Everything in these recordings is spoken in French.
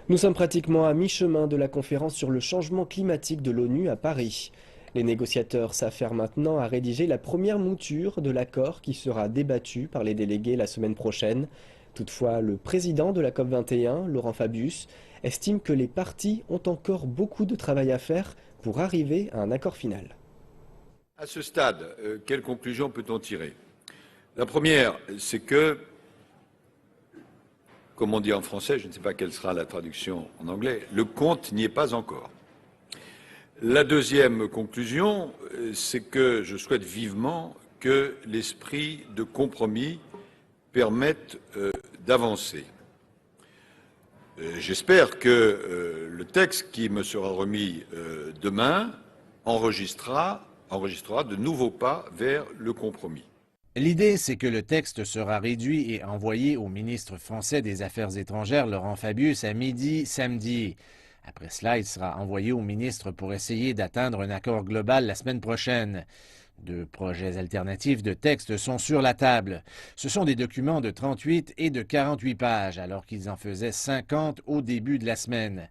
Nous sommes pratiquement à mi-chemin de la conférence sur le changement climatique de l'ONU à Paris. Les négociateurs s'affairent maintenant à rédiger la première mouture de l'accord qui sera débattu par les délégués la semaine prochaine. Toutefois, le président de la COP21, Laurent Fabius, estime que les parties ont encore beaucoup de travail à faire pour arriver à un accord final. À ce stade, quelles conclusions peut-on tirer? La première, c'est que, comme on dit en français, je ne sais pas quelle sera la traduction en anglais, le compte n'y est pas encore. La deuxième conclusion, c'est que je souhaite vivement que l'esprit de compromis permette d'avancer. J'espère que le texte qui me sera remis demain enregistrera de nouveaux pas vers le compromis. L'idée, c'est que le texte sera réduit et envoyé au ministre français des Affaires étrangères, Laurent Fabius, à midi samedi. Après cela, il sera envoyé au ministre pour essayer d'atteindre un accord global la semaine prochaine. Deux projets alternatifs de texte sont sur la table. Ce sont des documents de 38 et de 48 pages, alors qu'ils en faisaient 50 au début de la semaine.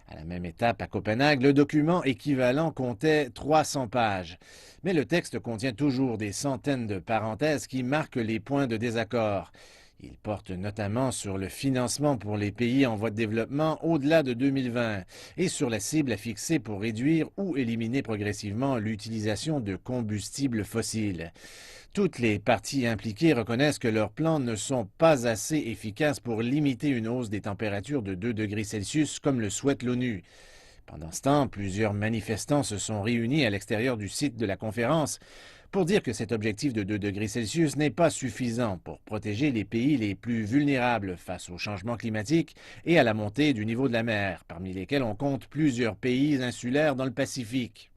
À la même étape, à Copenhague, le document équivalent comptait 300 pages. Mais le texte contient toujours des centaines de parenthèses qui marquent les points de désaccord. Il porte notamment sur le financement pour les pays en voie de développement au-delà de 2020 et sur la cible à fixer pour réduire ou éliminer progressivement l'utilisation de combustibles fossiles. Toutes les parties impliquées reconnaissent que leurs plans ne sont pas assez efficaces pour limiter une hausse des températures de 2 degrés Celsius comme le souhaite l'ONU. Pendant ce temps, plusieurs manifestants se sont réunis à l'extérieur du site de la conférence pour dire que cet objectif de 2 degrés Celsius n'est pas suffisant pour protéger les pays les plus vulnérables face au changement climatique et à la montée du niveau de la mer, parmi lesquels on compte plusieurs pays insulaires dans le Pacifique.